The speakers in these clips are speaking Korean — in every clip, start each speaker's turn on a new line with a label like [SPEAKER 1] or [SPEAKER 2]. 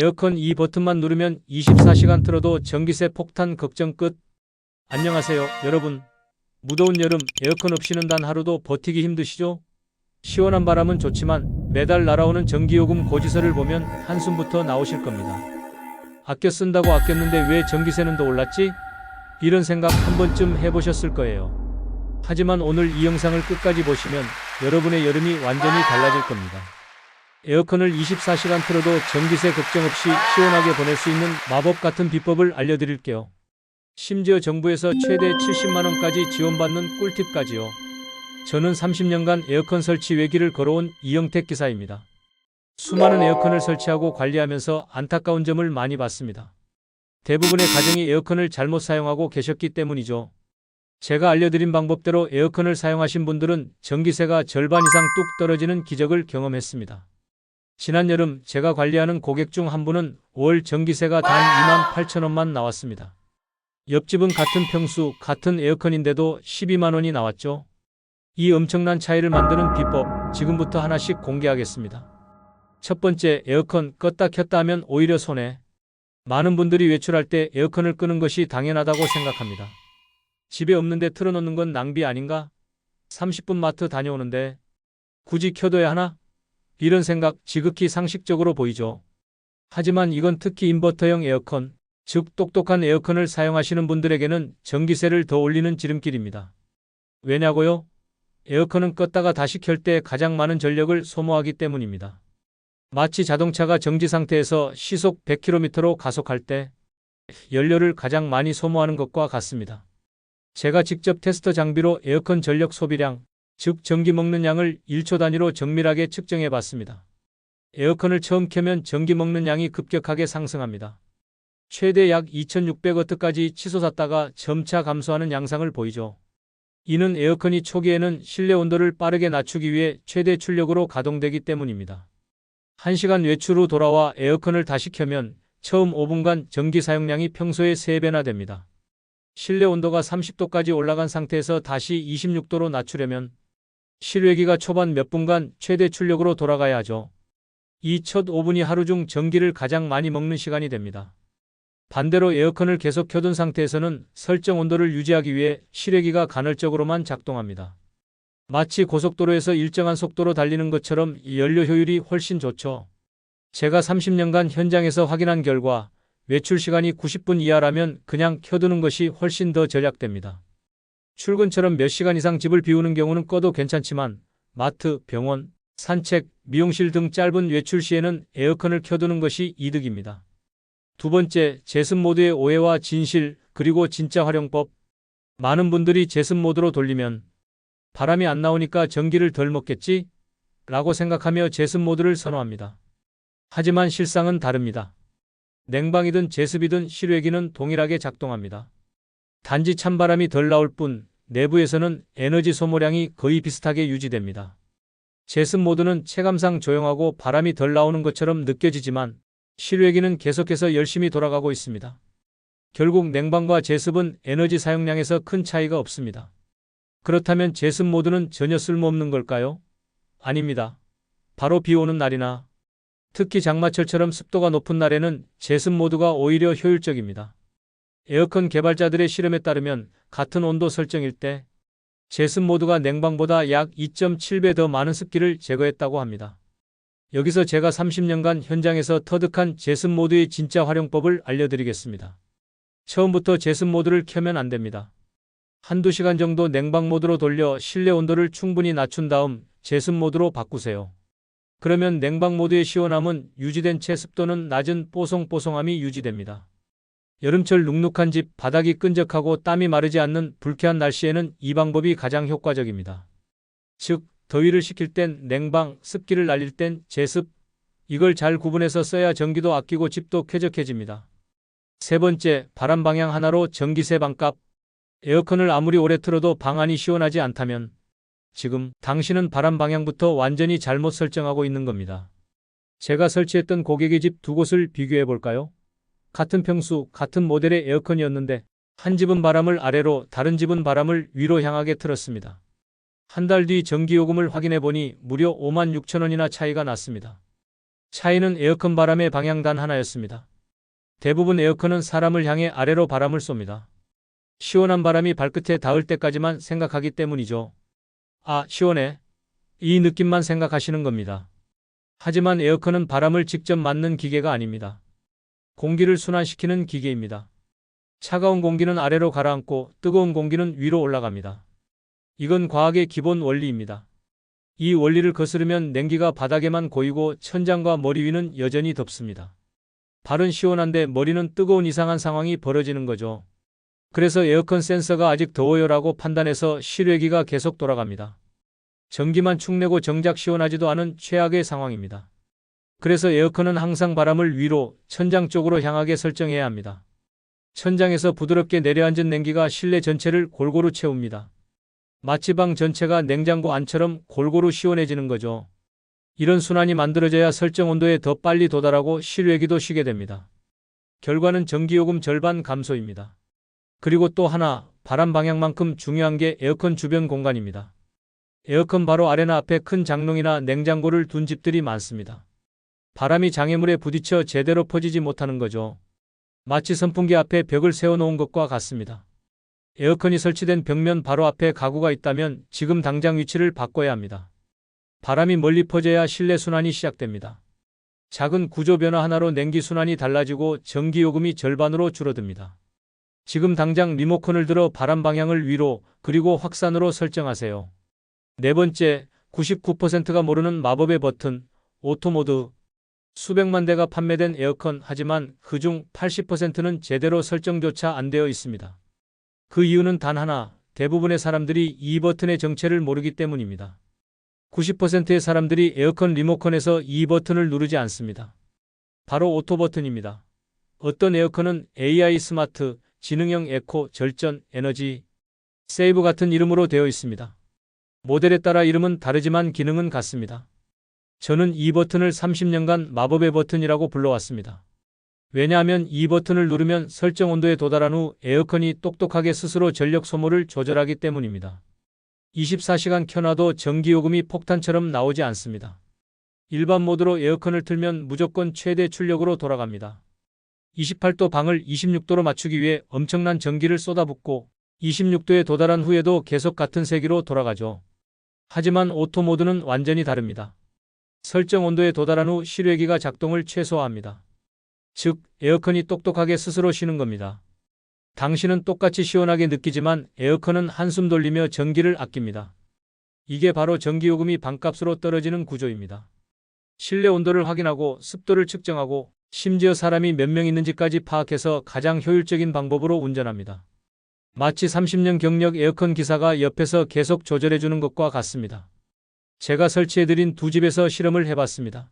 [SPEAKER 1] 에어컨 이 버튼만 누르면 24시간 틀어도 전기세 폭탄 걱정 끝. 안녕하세요, 여러분. 무더운 여름 에어컨 없이는 단 하루도 버티기 힘드시죠? 시원한 바람은 좋지만 매달 날아오는 전기요금 고지서를 보면 한숨부터 나오실 겁니다. 아껴 쓴다고 아꼈는데 왜 전기세는 더 올랐지? 이런 생각 한 번쯤 해보셨을 거예요. 하지만 오늘 이 영상을 끝까지 보시면 여러분의 여름이 완전히 달라질 겁니다. 에어컨을 24시간 틀어도 전기세 걱정 없이 시원하게 보낼 수 있는 마법 같은 비법을 알려드릴게요. 심지어 정부에서 최대 70만원까지 지원받는 꿀팁까지요. 저는 30년간 에어컨 설치 외길을 걸어온 이영택 기사입니다. 수많은 에어컨을 설치하고 관리하면서 안타까운 점을 많이 봤습니다. 대부분의 가정이 에어컨을 잘못 사용하고 계셨기 때문이죠. 제가 알려드린 방법대로 에어컨을 사용하신 분들은 전기세가 절반 이상 뚝 떨어지는 기적을 경험했습니다. 지난 여름 제가 관리하는 고객 중 한 분은 월 전기세가 단 28,000원만 나왔습니다. 옆집은 같은 평수, 같은 에어컨인데도 12만원이 나왔죠. 이 엄청난 차이를 만드는 비법, 지금부터 하나씩 공개하겠습니다. 첫 번째, 에어컨 껐다 켰다 하면 오히려 손해. 많은 분들이 외출할 때 에어컨을 끄는 것이 당연하다고 생각합니다. 집에 없는데 틀어놓는 건 낭비 아닌가? 30분 마트 다녀오는데 굳이 켜둬야 하나? 이런 생각 지극히 상식적으로 보이죠. 하지만 이건 특히 인버터형 에어컨, 즉 똑똑한 에어컨을 사용하시는 분들에게는 전기세를 더 올리는 지름길입니다. 왜냐고요? 에어컨은 껐다가 다시 켤 때 가장 많은 전력을 소모하기 때문입니다. 마치 자동차가 정지 상태에서 시속 100km로 가속할 때 연료를 가장 많이 소모하는 것과 같습니다. 제가 직접 테스터 장비로 에어컨 전력 소비량, 즉 전기 먹는 양을 1초 단위로 정밀하게 측정해 봤습니다. 에어컨을 처음 켜면 전기 먹는 양이 급격하게 상승합니다. 최대 약 2600W까지 치솟았다가 점차 감소하는 양상을 보이죠. 이는 에어컨이 초기에는 실내 온도를 빠르게 낮추기 위해 최대 출력으로 가동되기 때문입니다. 1시간 외출 후 돌아와 에어컨을 다시 켜면 처음 5분간 전기 사용량이 평소의 3배나 됩니다. 실내 온도가 30도까지 올라간 상태에서 다시 26도로 낮추려면 실외기가 초반 몇 분간 최대 출력으로 돌아가야 하죠. 이 첫 5분이 하루 중 전기를 가장 많이 먹는 시간이 됩니다. 반대로 에어컨을 계속 켜둔 상태에서는 설정 온도를 유지하기 위해 실외기가 간헐적으로만 작동합니다. 마치 고속도로에서 일정한 속도로 달리는 것처럼 연료 효율이 훨씬 좋죠. 제가 30년간 현장에서 확인한 결과 외출 시간이 90분 이하라면 그냥 켜두는 것이 훨씬 더 절약됩니다. 출근처럼 몇 시간 이상 집을 비우는 경우는 꺼도 괜찮지만 마트, 병원, 산책, 미용실 등 짧은 외출 시에는 에어컨을 켜두는 것이 이득입니다. 두 번째, 제습 모드의 오해와 진실, 그리고 진짜 활용법. 많은 분들이 제습 모드로 돌리면 바람이 안 나오니까 전기를 덜 먹겠지? 라고 생각하며 제습 모드를 선호합니다. 하지만 실상은 다릅니다. 냉방이든 제습이든 실외기는 동일하게 작동합니다. 단지 찬바람이 덜 나올 뿐 내부에서는 에너지 소모량이 거의 비슷하게 유지됩니다. 제습 모드는 체감상 조용하고 바람이 덜 나오는 것처럼 느껴지지만 실외기는 계속해서 열심히 돌아가고 있습니다. 결국 냉방과 제습은 에너지 사용량에서 큰 차이가 없습니다. 그렇다면 제습 모드는 전혀 쓸모없는 걸까요? 아닙니다. 바로 비 오는 날이나 특히 장마철처럼 습도가 높은 날에는 제습 모드가 오히려 효율적입니다. 에어컨 개발자들의 실험에 따르면 같은 온도 설정일 때 제습 모드가 냉방보다 약 2.7배 더 많은 습기를 제거했다고 합니다. 여기서 제가 30년간 현장에서 터득한 제습 모드의 진짜 활용법을 알려드리겠습니다. 처음부터 제습 모드를 켜면 안 됩니다. 한두 시간 정도 냉방 모드로 돌려 실내 온도를 충분히 낮춘 다음 제습 모드로 바꾸세요. 그러면 냉방 모드의 시원함은 유지된 채 습도는 낮은 뽀송뽀송함이 유지됩니다. 여름철 눅눅한 집, 바닥이 끈적하고 땀이 마르지 않는 불쾌한 날씨에는 이 방법이 가장 효과적입니다. 즉, 더위를 식힐 땐 냉방, 습기를 날릴 땐 제습. 이걸 잘 구분해서 써야 전기도 아끼고 집도 쾌적해집니다. 세 번째, 바람 방향 하나로 전기세 반값. 에어컨을 아무리 오래 틀어도 방 안이 시원하지 않다면 지금 당신은 바람 방향부터 완전히 잘못 설정하고 있는 겁니다. 제가 설치했던 고객의 집 두 곳을 비교해 볼까요? 같은 평수, 같은 모델의 에어컨이었는데 한 집은 바람을 아래로, 다른 집은 바람을 위로 향하게 틀었습니다. 한 달 뒤 전기요금을 확인해 보니 무려 56,000원이나 차이가 났습니다. 차이는 에어컨 바람의 방향 단 하나였습니다. 대부분 에어컨은 사람을 향해 아래로 바람을 쏩니다. 시원한 바람이 발끝에 닿을 때까지만 생각하기 때문이죠. 아, 시원해. 이 느낌만 생각하시는 겁니다. 하지만 에어컨은 바람을 직접 맞는 기계가 아닙니다. 공기를 순환시키는 기계입니다. 차가운 공기는 아래로 가라앉고 뜨거운 공기는 위로 올라갑니다. 이건 과학의 기본 원리입니다. 이 원리를 거스르면 냉기가 바닥에만 고이고 천장과 머리 위는 여전히 덥습니다. 발은 시원한데 머리는 뜨거운 이상한 상황이 벌어지는 거죠. 그래서 에어컨 센서가 아직 더워요라고 판단해서 실외기가 계속 돌아갑니다. 전기만 축 내고 정작 시원하지도 않은 최악의 상황입니다. 그래서 에어컨은 항상 바람을 위로, 천장 쪽으로 향하게 설정해야 합니다. 천장에서 부드럽게 내려앉은 냉기가 실내 전체를 골고루 채웁니다. 마치 방 전체가 냉장고 안처럼 골고루 시원해지는 거죠. 이런 순환이 만들어져야 설정 온도에 더 빨리 도달하고 실외기도 쉬게 됩니다. 결과는 전기요금 절반 감소입니다. 그리고 또 하나, 바람 방향만큼 중요한 게 에어컨 주변 공간입니다. 에어컨 바로 아래나 앞에 큰 장롱이나 냉장고를 둔 집들이 많습니다. 바람이 장애물에 부딪혀 제대로 퍼지지 못하는 거죠. 마치 선풍기 앞에 벽을 세워놓은 것과 같습니다. 에어컨이 설치된 벽면 바로 앞에 가구가 있다면 지금 당장 위치를 바꿔야 합니다. 바람이 멀리 퍼져야 실내 순환이 시작됩니다. 작은 구조 변화 하나로 냉기 순환이 달라지고 전기요금이 절반으로 줄어듭니다. 지금 당장 리모컨을 들어 바람 방향을 위로 그리고 확산으로 설정하세요. 네 번째, 99%가 모르는 마법의 버튼, 오토모드. 수백만 대가 판매된 에어컨 하지만 그중 80%는 제대로 설정조차 안 되어 있습니다. 그 이유는 단 하나, 대부분의 사람들이 이 버튼의 정체를 모르기 때문입니다. 90%의 사람들이 에어컨 리모컨에서 이 버튼을 누르지 않습니다. 바로 오토 버튼입니다. 어떤 에어컨은 AI 스마트, 지능형 에코, 절전, 에너지, 세이브 같은 이름으로 되어 있습니다. 모델에 따라 이름은 다르지만 기능은 같습니다. 저는 이 버튼을 30년간 마법의 버튼이라고 불러왔습니다. 왜냐하면 이 버튼을 누르면 설정 온도에 도달한 후 에어컨이 똑똑하게 스스로 전력 소모를 조절하기 때문입니다. 24시간 켜놔도 전기요금이 폭탄처럼 나오지 않습니다. 일반 모드로 에어컨을 틀면 무조건 최대 출력으로 돌아갑니다. 28도 방을 26도로 맞추기 위해 엄청난 전기를 쏟아붓고 26도에 도달한 후에도 계속 같은 세기로 돌아가죠. 하지만 오토 모드는 완전히 다릅니다. 설정 온도에 도달한 후 실외기가 작동을 최소화합니다. 즉, 에어컨이 똑똑하게 스스로 쉬는 겁니다. 당신은 똑같이 시원하게 느끼지만 에어컨은 한숨 돌리며 전기를 아낍니다. 이게 바로 전기요금이 반값으로 떨어지는 구조입니다. 실내 온도를 확인하고 습도를 측정하고 심지어 사람이 몇 명 있는지까지 파악해서 가장 효율적인 방법으로 운전합니다. 마치 30년 경력 에어컨 기사가 옆에서 계속 조절해주는 것과 같습니다. 제가 설치해드린 두 집에서 실험을 해봤습니다.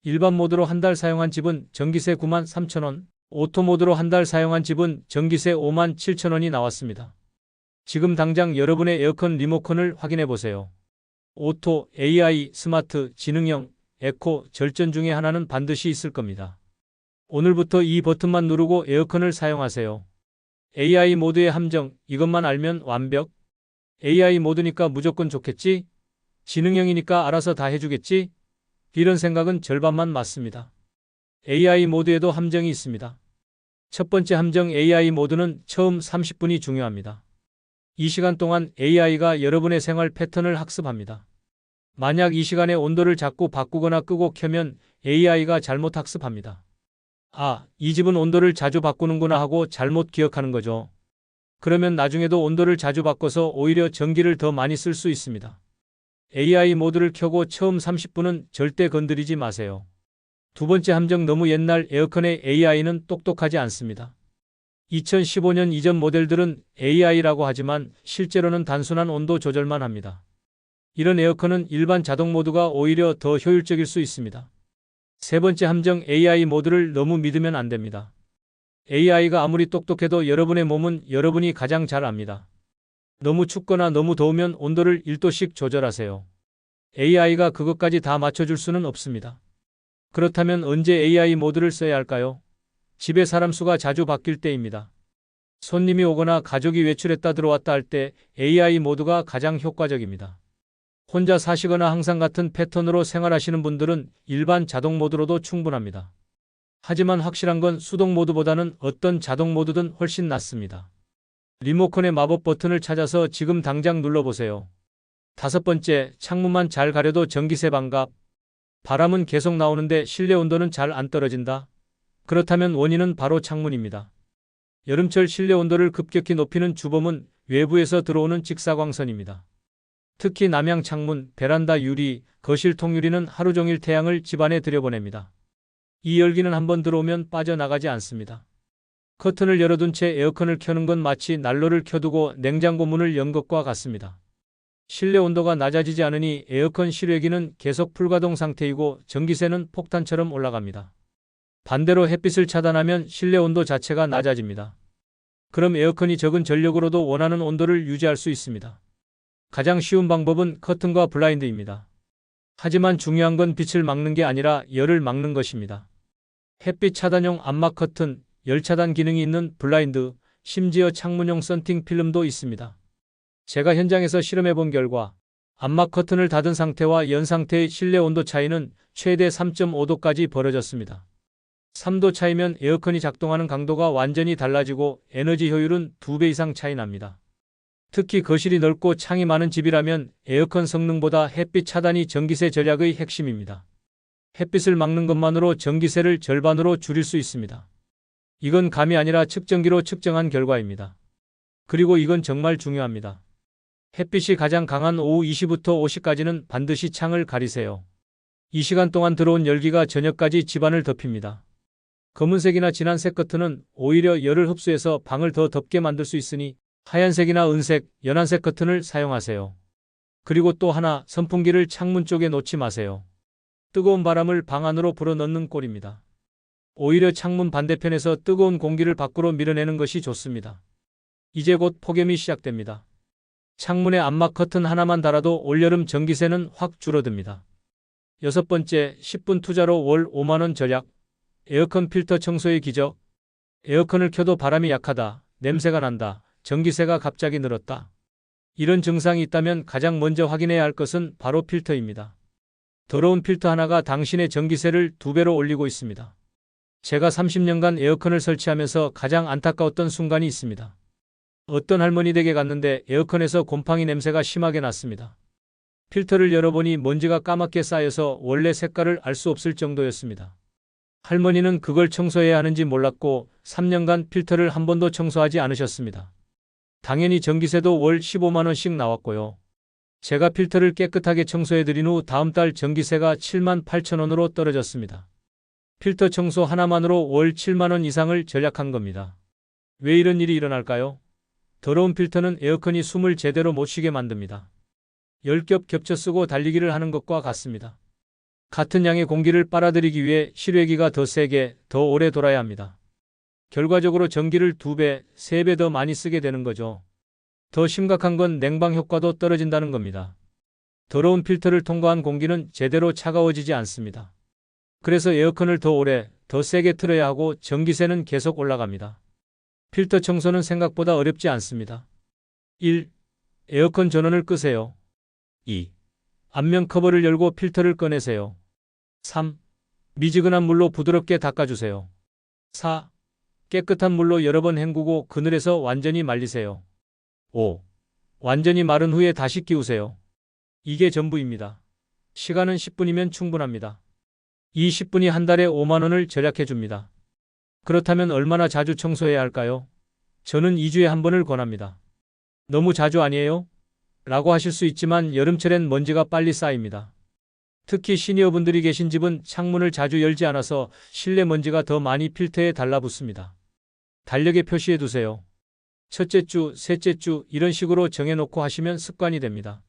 [SPEAKER 1] 일반 모드로 한 달 사용한 집은 전기세 93,000원, 오토 모드로 한 달 사용한 집은 전기세 57,000원이 나왔습니다. 지금 당장 여러분의 에어컨 리모컨을 확인해 보세요. 오토, AI, 스마트, 지능형, 에코, 절전 중에 하나는 반드시 있을 겁니다. 오늘부터 이 버튼만 누르고 에어컨을 사용하세요. AI 모드의 함정, 이것만 알면 완벽. AI 모드니까 무조건 좋겠지? 지능형이니까 알아서 다 해주겠지? 이런 생각은 절반만 맞습니다. AI 모드에도 함정이 있습니다. 첫 번째 함정, AI 모드는 처음 30분이 중요합니다. 이 시간 동안 AI가 여러분의 생활 패턴을 학습합니다. 만약 이 시간에 온도를 자꾸 바꾸거나 끄고 켜면 AI가 잘못 학습합니다. 아, 이 집은 온도를 자주 바꾸는구나 하고 잘못 기억하는 거죠. 그러면 나중에도 온도를 자주 바꿔서 오히려 전기를 더 많이 쓸 수 있습니다. AI 모드를 켜고 처음 30분은 절대 건드리지 마세요. 두 번째 함정, 너무 옛날 에어컨의 AI는 똑똑하지 않습니다. 2015년 이전 모델들은 AI라고 하지만 실제로는 단순한 온도 조절만 합니다. 이런 에어컨은 일반 자동 모드가 오히려 더 효율적일 수 있습니다. 세 번째 함정, AI 모드를 너무 믿으면 안 됩니다. AI가 아무리 똑똑해도 여러분의 몸은 여러분이 가장 잘 압니다. 너무 춥거나 너무 더우면 온도를 1도씩 조절하세요. AI가 그것까지 다 맞춰줄 수는 없습니다. 그렇다면 언제 AI 모드를 써야 할까요? 집에 사람 수가 자주 바뀔 때입니다. 손님이 오거나 가족이 외출했다 들어왔다 할 때 AI 모드가 가장 효과적입니다. 혼자 사시거나 항상 같은 패턴으로 생활하시는 분들은 일반 자동 모드로도 충분합니다. 하지만 확실한 건 수동 모드보다는 어떤 자동 모드든 훨씬 낫습니다. 리모컨의 마법 버튼을 찾아서 지금 당장 눌러보세요. 5번째, 창문만 잘 가려도 전기세 반갑. 바람은 계속 나오는데 실내 온도는 잘 안 떨어진다. 그렇다면 원인은 바로 창문입니다. 여름철 실내 온도를 급격히 높이는 주범은 외부에서 들어오는 직사광선입니다. 특히 남향 창문, 베란다 유리, 거실 통유리는 하루 종일 태양을 집안에 들여보냅니다. 이 열기는 한번 들어오면 빠져나가지 않습니다. 커튼을 열어둔 채 에어컨을 켜는 건 마치 난로를 켜두고 냉장고 문을 연 것과 같습니다. 실내 온도가 낮아지지 않으니 에어컨 실외기는 계속 불가동 상태이고 전기세는 폭탄처럼 올라갑니다. 반대로 햇빛을 차단하면 실내 온도 자체가 낮아집니다. 그럼 에어컨이 적은 전력으로도 원하는 온도를 유지할 수 있습니다. 가장 쉬운 방법은 커튼과 블라인드입니다. 하지만 중요한 건 빛을 막는 게 아니라 열을 막는 것입니다. 햇빛 차단용 암막 커튼, 열 차단 기능이 있는 블라인드, 심지어 창문용 썬팅 필름도 있습니다. 제가 현장에서 실험해 본 결과 암막 커튼을 닫은 상태와 연 상태의 실내 온도 차이는 최대 3.5도까지 벌어졌습니다. 3도 차이면 에어컨이 작동하는 강도가 완전히 달라지고 에너지 효율은 2배 이상 차이 납니다. 특히 거실이 넓고 창이 많은 집이라면 에어컨 성능보다 햇빛 차단이 전기세 절약의 핵심입니다. 햇빛을 막는 것만으로 전기세를 절반으로 줄일 수 있습니다. 이건 감이 아니라 측정기로 측정한 결과입니다. 그리고 이건 정말 중요합니다. 햇빛이 가장 강한 오후 2시부터 5시까지는 반드시 창을 가리세요. 이 시간 동안 들어온 열기가 저녁까지 집안을 덮입니다. 검은색이나 진한 색 커튼은 오히려 열을 흡수해서 방을 더 덥게 만들 수 있으니 하얀색이나 은색, 연한색 커튼을 사용하세요. 그리고 또 하나, 선풍기를 창문 쪽에 놓지 마세요. 뜨거운 바람을 방 안으로 불어넣는 꼴입니다. 오히려 창문 반대편에서 뜨거운 공기를 밖으로 밀어내는 것이 좋습니다. 이제 곧 폭염이 시작됩니다. 창문에 암막 커튼 하나만 달아도 올여름 전기세는 확 줄어듭니다. 6번째, 10분 투자로 월 5만원 절약. 에어컨 필터 청소의 기적. 에어컨을 켜도 바람이 약하다, 냄새가 난다, 전기세가 갑자기 늘었다. 이런 증상이 있다면 가장 먼저 확인해야 할 것은 바로 필터입니다. 더러운 필터 하나가 당신의 전기세를 2배로 올리고 있습니다. 제가 30년간 에어컨을 설치하면서 가장 안타까웠던 순간이 있습니다. 어떤 할머니 댁에 갔는데 에어컨에서 곰팡이 냄새가 심하게 났습니다. 필터를 열어보니 먼지가 까맣게 쌓여서 원래 색깔을 알 수 없을 정도였습니다. 할머니는 그걸 청소해야 하는지 몰랐고 3년간 필터를 한 번도 청소하지 않으셨습니다. 당연히 전기세도 월 15만원씩 나왔고요. 제가 필터를 깨끗하게 청소해드린 후 다음 달 전기세가 78,000원으로 떨어졌습니다. 필터 청소 하나만으로 월 7만원 이상을 절약한 겁니다. 왜 이런 일이 일어날까요? 더러운 필터는 에어컨이 숨을 제대로 못 쉬게 만듭니다. 10겹 겹쳐 쓰고 달리기를 하는 것과 같습니다. 같은 양의 공기를 빨아들이기 위해 실외기가 더 세게, 더 오래 돌아야 합니다. 결과적으로 전기를 2배, 3배 더 많이 쓰게 되는 거죠. 더 심각한 건 냉방 효과도 떨어진다는 겁니다. 더러운 필터를 통과한 공기는 제대로 차가워지지 않습니다. 그래서 에어컨을 더 오래, 더 세게 틀어야 하고 전기세는 계속 올라갑니다. 필터 청소는 생각보다 어렵지 않습니다. 1. 에어컨 전원을 끄세요. 2. 앞면 커버를 열고 필터를 꺼내세요. 3. 미지근한 물로 부드럽게 닦아주세요. 4. 깨끗한 물로 여러 번 헹구고 그늘에서 완전히 말리세요. 5. 완전히 마른 후에 다시 끼우세요. 이게 전부입니다. 시간은 10분이면 충분합니다. 이 10분이 한 달에 5만원을 절약해줍니다. 그렇다면 얼마나 자주 청소해야 할까요? 저는 2주에 한 번을 권합니다. 너무 자주 아니에요? 라고 하실 수 있지만 여름철엔 먼지가 빨리 쌓입니다. 특히 시니어분들이 계신 집은 창문을 자주 열지 않아서 실내 먼지가 더 많이 필터에 달라붙습니다. 달력에 표시해 두세요. 첫째 주, 셋째 주 이런 식으로 정해놓고 하시면 습관이 됩니다.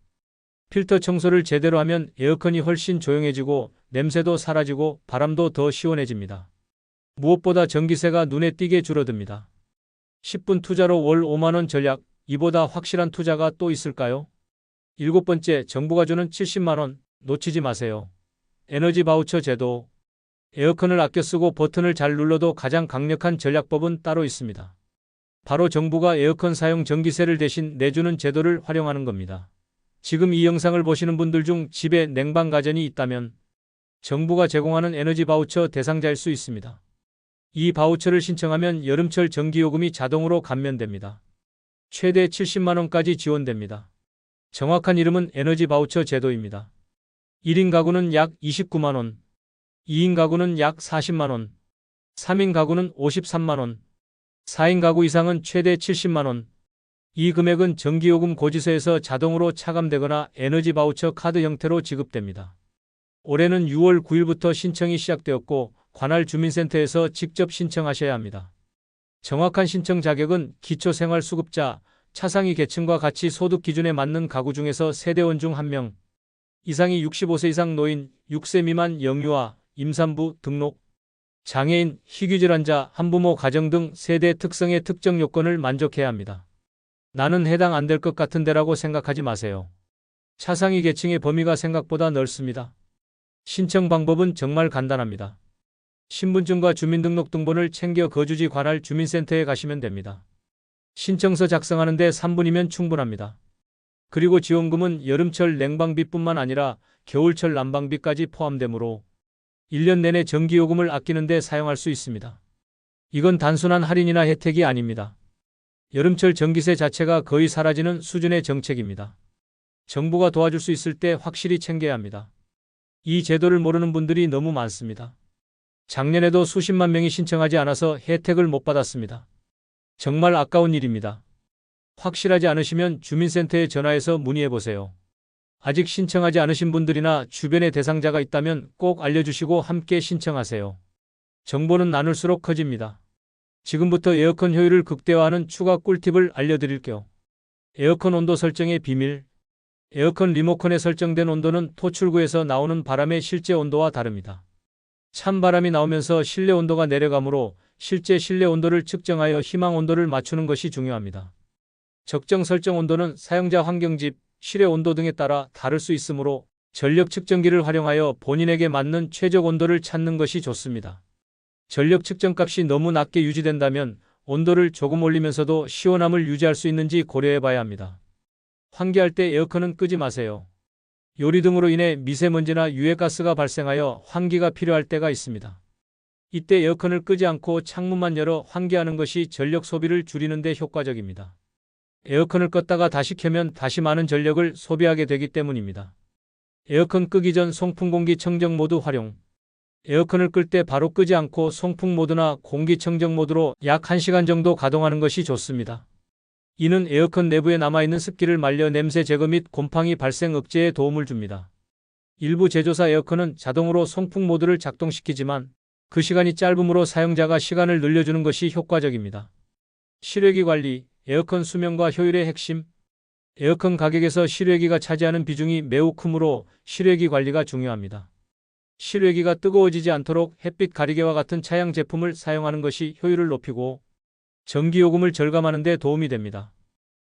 [SPEAKER 1] 필터 청소를 제대로 하면 에어컨이 훨씬 조용해지고 냄새도 사라지고 바람도 더 시원해집니다. 무엇보다 전기세가 눈에 띄게 줄어듭니다. 10분 투자로 월 5만원 절약, 이보다 확실한 투자가 또 있을까요? 7번째, 정부가 주는 70만원, 놓치지 마세요. 에너지 바우처 제도. 에어컨을 아껴 쓰고 버튼을 잘 눌러도 가장 강력한 전략법은 따로 있습니다. 바로 정부가 에어컨 사용 전기세를 대신 내주는 제도를 활용하는 겁니다. 지금 이 영상을 보시는 분들 중 집에 냉방 가전이 있다면 정부가 제공하는 에너지 바우처 대상자일 수 있습니다. 이 바우처를 신청하면 여름철 전기요금이 자동으로 감면됩니다. 최대 70만 원까지 지원됩니다. 정확한 이름은 에너지 바우처 제도입니다. 1인 가구는 약 29만 원, 2인 가구는 약 40만 원, 3인 가구는 53만 원, 4인 가구 이상은 최대 70만 원. 이 금액은 전기요금 고지서에서 자동으로 차감되거나 에너지 바우처 카드 형태로 지급됩니다. 올해는 6월 9일부터 신청이 시작되었고 관할 주민센터에서 직접 신청하셔야 합니다. 정확한 신청 자격은 기초생활수급자, 차상위 계층과 같이 소득 기준에 맞는 가구 중에서 세대원 중 1명 이상이 65세 이상 노인, 6세 미만 영유아, 임산부, 등록, 장애인, 희귀 질환자, 한부모 가정 등 세대 특성의 특정 요건을 만족해야 합니다. 나는 해당 안 될 것 같은데라고 생각하지 마세요. 차상위 계층의 범위가 생각보다 넓습니다. 신청 방법은 정말 간단합니다. 신분증과 주민등록등본을 챙겨 거주지 관할 주민센터에 가시면 됩니다. 신청서 작성하는 데 3분이면 충분합니다. 그리고 지원금은 여름철 냉방비뿐만 아니라 겨울철 난방비까지 포함되므로 1년 내내 전기요금을 아끼는 데 사용할 수 있습니다. 이건 단순한 할인이나 혜택이 아닙니다. 여름철 전기세 자체가 거의 사라지는 수준의 정책입니다. 정부가 도와줄 수 있을 때 확실히 챙겨야 합니다. 이 제도를 모르는 분들이 너무 많습니다. 작년에도 수십만 명이 신청하지 않아서 혜택을 못 받았습니다. 정말 아까운 일입니다. 확실하지 않으시면 주민센터에 전화해서 문의해보세요. 아직 신청하지 않으신 분들이나 주변에 대상자가 있다면 꼭 알려주시고 함께 신청하세요. 정보는 나눌수록 커집니다. 지금부터 에어컨 효율을 극대화하는 추가 꿀팁을 알려드릴게요. 에어컨 온도 설정의 비밀. 에어컨 리모컨에 설정된 온도는 토출구에서 나오는 바람의 실제 온도와 다릅니다. 찬바람이 나오면서 실내 온도가 내려가므로 실제 실내 온도를 측정하여 희망 온도를 맞추는 것이 중요합니다. 적정 설정 온도는 사용자 환경집, 실외 온도 등에 따라 다를 수 있으므로 전력 측정기를 활용하여 본인에게 맞는 최적 온도를 찾는 것이 좋습니다. 전력 측정값이 너무 낮게 유지된다면 온도를 조금 올리면서도 시원함을 유지할 수 있는지 고려해 봐야 합니다. 환기할 때 에어컨은 끄지 마세요. 요리 등으로 인해 미세먼지나 유해가스가 발생하여 환기가 필요할 때가 있습니다. 이때 에어컨을 끄지 않고 창문만 열어 환기하는 것이 전력 소비를 줄이는 데 효과적입니다. 에어컨을 껐다가 다시 켜면 다시 많은 전력을 소비하게 되기 때문입니다. 에어컨 끄기 전 송풍공기 청정 모드 활용. 에어컨을 끌 때 바로 끄지 않고 송풍 모드나 공기청정 모드로 약 1시간 정도 가동하는 것이 좋습니다. 이는 에어컨 내부에 남아있는 습기를 말려 냄새 제거 및 곰팡이 발생 억제에 도움을 줍니다. 일부 제조사 에어컨은 자동으로 송풍 모드를 작동시키지만 그 시간이 짧으므로 사용자가 시간을 늘려주는 것이 효과적입니다. 실외기 관리, 에어컨 수명과 효율의 핵심. 에어컨 가격에서 실외기가 차지하는 비중이 매우 크므로 실외기 관리가 중요합니다. 실외기가 뜨거워지지 않도록 햇빛 가리개와 같은 차양 제품을 사용하는 것이 효율을 높이고 전기요금을 절감하는 데 도움이 됩니다.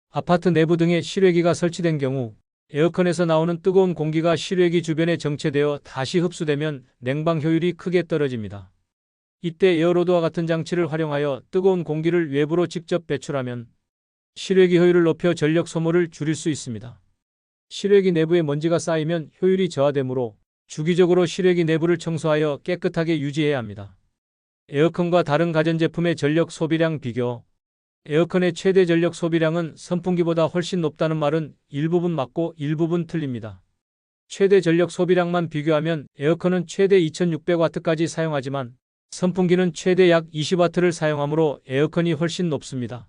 [SPEAKER 1] 아파트 내부 등에 실외기가 설치된 경우 에어컨에서 나오는 뜨거운 공기가 실외기 주변에 정체되어 다시 흡수되면 냉방 효율이 크게 떨어집니다. 이때 에어로드와 같은 장치를 활용하여 뜨거운 공기를 외부로 직접 배출하면 실외기 효율을 높여 전력 소모를 줄일 수 있습니다. 실외기 내부에 먼지가 쌓이면 효율이 저하되므로 주기적으로 실외기 내부를 청소하여 깨끗하게 유지해야 합니다. 에어컨과 다른 가전제품의 전력 소비량 비교. 에어컨의 최대 전력 소비량은 선풍기보다 훨씬 높다는 말은 일부분 맞고 일부분 틀립니다. 최대 전력 소비량만 비교하면 에어컨은 최대 2600W까지 사용하지만 선풍기는 최대 약 20W를 사용하므로 에어컨이 훨씬 높습니다.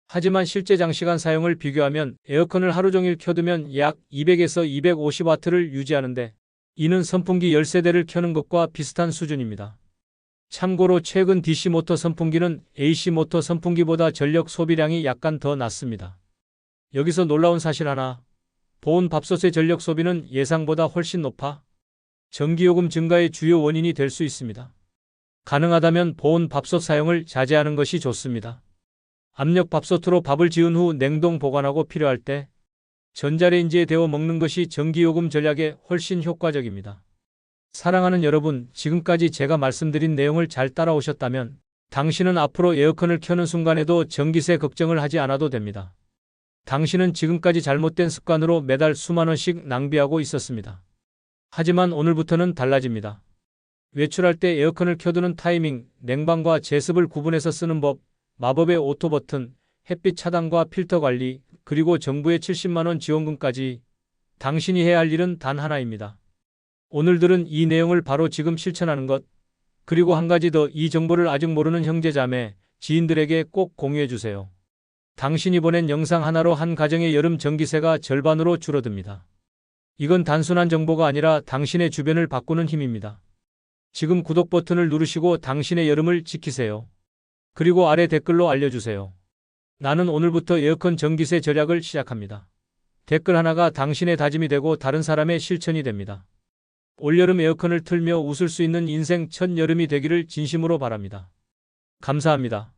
[SPEAKER 1] 하지만 실제 장시간 사용을 비교하면 에어컨을 하루 종일 켜두면 약 200에서 250W를 유지하는데 이는 선풍기 10세대를 켜는 것과 비슷한 수준입니다. 참고로 최근 DC 모터 선풍기는 AC 모터 선풍기보다 전력 소비량이 약간 더 낮습니다. 여기서 놀라운 사실 하나. 보온 밥솥의 전력 소비는 예상보다 훨씬 높아 전기요금 증가의 주요 원인이 될 수 있습니다. 가능하다면 보온 밥솥 사용을 자제하는 것이 좋습니다. 압력 밥솥으로 밥을 지은 후 냉동 보관하고 필요할 때 전자레인지에 데워 먹는 것이 전기요금 절약에 훨씬 효과적입니다. 사랑하는 여러분, 지금까지 제가 말씀드린 내용을 잘 따라오셨다면 당신은 앞으로 에어컨을 켜는 순간에도 전기세 걱정을 하지 않아도 됩니다. 당신은 지금까지 잘못된 습관으로 매달 수만 원씩 낭비하고 있었습니다. 하지만 오늘부터는 달라집니다. 외출할 때 에어컨을 켜두는 타이밍, 냉방과 제습을 구분해서 쓰는 법, 마법의 오토 버튼, 햇빛 차단과 필터 관리, 그리고 정부의 70만 원 지원금까지 당신이 해야 할 일은 단 하나입니다. 오늘 들은 이 내용을 바로 지금 실천하는 것, 그리고 한 가지 더, 이 정보를 아직 모르는 형제자매, 지인들에게 꼭 공유해 주세요. 당신이 보낸 영상 하나로 한 가정의 여름 전기세가 절반으로 줄어듭니다. 이건 단순한 정보가 아니라 당신의 주변을 바꾸는 힘입니다. 지금 구독 버튼을 누르시고 당신의 여름을 지키세요. 그리고 아래 댓글로 알려주세요. 나는 오늘부터 에어컨 전기세 절약을 시작합니다. 댓글 하나가 당신의 다짐이 되고 다른 사람의 실천이 됩니다. 올여름 에어컨을 틀며 웃을 수 있는 인생 첫 여름이 되기를 진심으로 바랍니다. 감사합니다.